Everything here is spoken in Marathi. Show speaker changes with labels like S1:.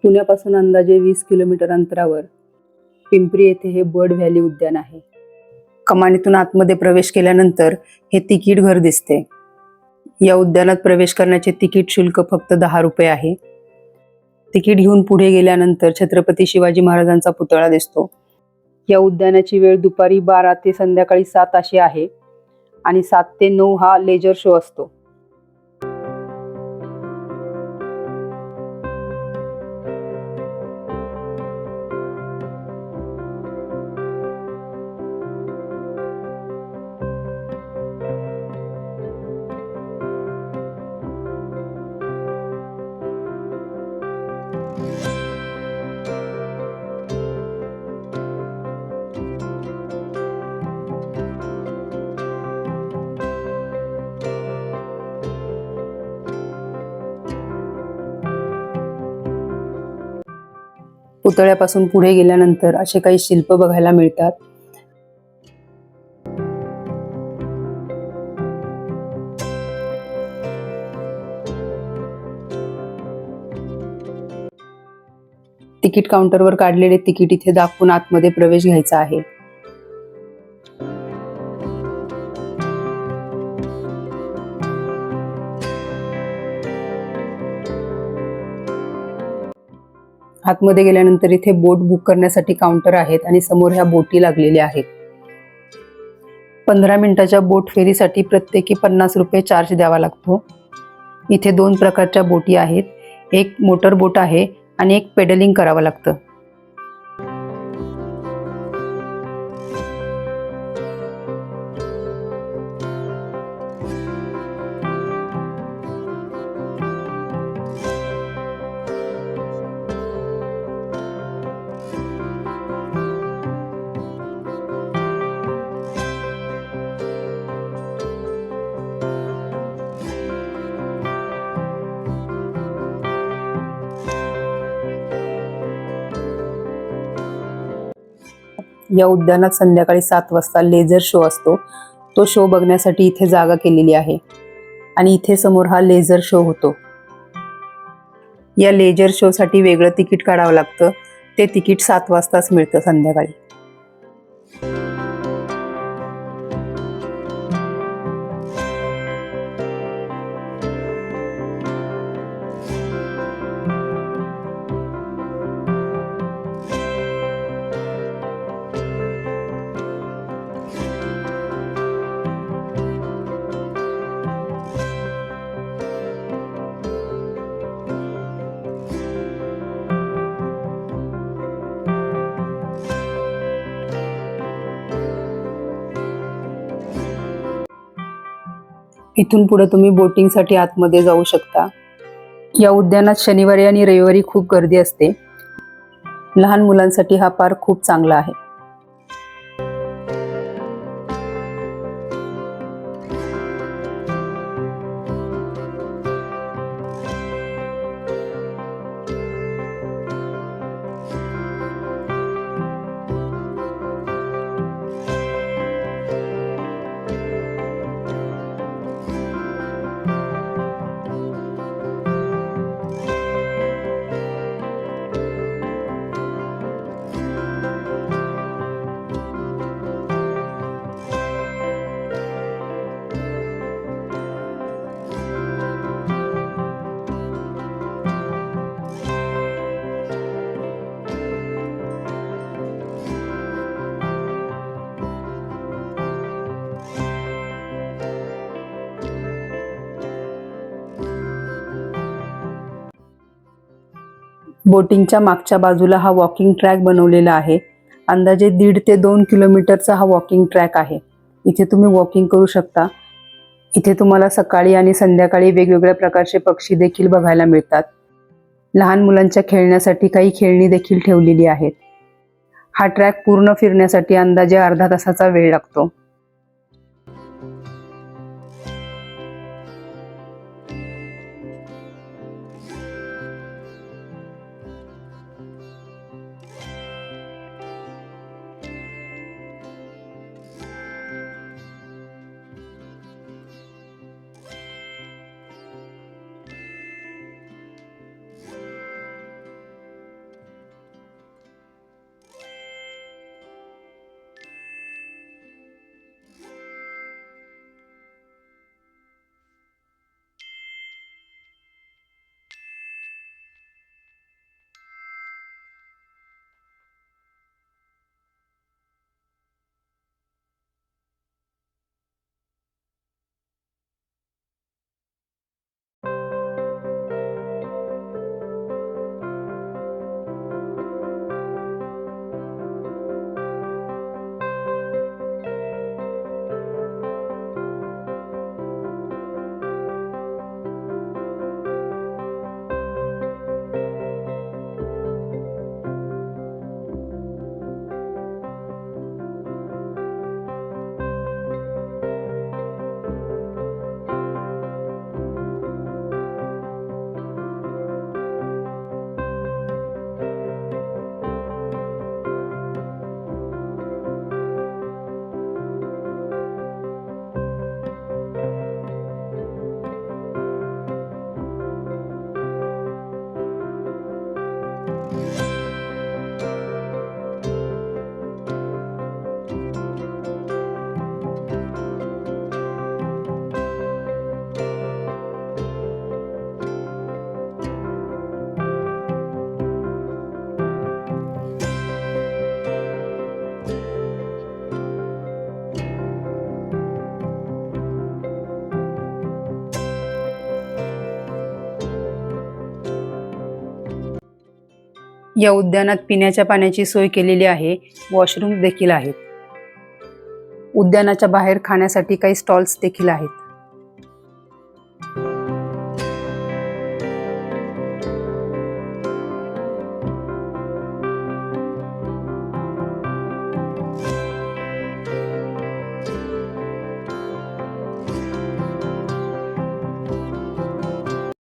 S1: पुण्यापासून अंदाजे 20 किलोमीटर अंतरावर पिंपरी येथे हे बर्ड व्हॅली उद्यान आहे. कमानीतून आतमध्ये प्रवेश केल्यानंतर हे तिकीट घर दिसते. या उद्यानात प्रवेश करण्याचे तिकीट शुल्क फक्त 10 रुपये आहे. तिकीट घेऊन पुढे गेल्यानंतर छत्रपती शिवाजी महाराजांचा पुतळा दिसतो. या उद्यानाची वेळ दुपारी 12 ते संध्याकाळी 7 अशी आहे आणि 7 ते 9 हा लेजर शो असतो. पुतळ्यापासून पुढे गेल्यानंतर असे काही शिल्प बघायला मिळतात. तिकीट काउंटरवर काढलेले तिकीट इथे दाखवून आतमध्ये प्रवेश घ्यायचा आहे. आतमध्ये गेल्यानंतर इथे बोट बुक करण्यासाठी काउंटर आहेत आणि समोर ह्या बोटी लागलेल्या आहेत. 15 मिनिटाच्या बोट फेरीसाठी प्रत्येकी 50 रुपये चार्ज द्यावा लागतो. इथे 2 प्रकारच्या बोटी आहेत. एक मोटर बोट आहे आणि एक पेडलिंग करावं लागतं. या उद्यानात संध्याकाळी 7 वाजता लेझर शो असतो. तो शो बघण्यासाठी इथे जागा केलेली आहे आणि इथे समोर हा लेझर शो होतो. या लेझर शो साठी वेगळं तिकीट काढावं लागतं. ते तिकीट 7 वाजताच मिळतं संध्याकाळी. इथून पुढे तुम्ही बोटिंगसाठी आतमध्ये जाऊ शकता. या उद्यानात शनिवारी आणि रविवारी खूप गर्दी असते. लहान मुलांसाठी हा पार्क खूप चांगला आहे. बोटिंगच्या मागच्या बाजूला हा वॉकिंग ट्रॅक बनवलेला आहे. अंदाजे 1.5 ते 2 किलोमीटरचा हा वॉकिंग ट्रॅक आहे. इथे तुम्ही वॉकिंग करू शकता. इथे तुम्हाला सकाळी आणि संध्याकाळी वेगवेगळ्या प्रकारचे पक्षी देखील बघायला मिळतात. लहान मुलांच्या खेळण्यासाठी काही खेळणी देखील ठेवलेली आहेत. हा ट्रॅक पूर्ण फिरण्यासाठी अंदाजे अर्धा तासाचा वेळ लागतो. या उद्यानात पिण्याच्या पाण्याची सोय केलेली आहे, वॉशरूम देखील आहेत. उद्यानाच्या बाहेर खाण्यासाठी काही स्टॉल्स देखील आहेत.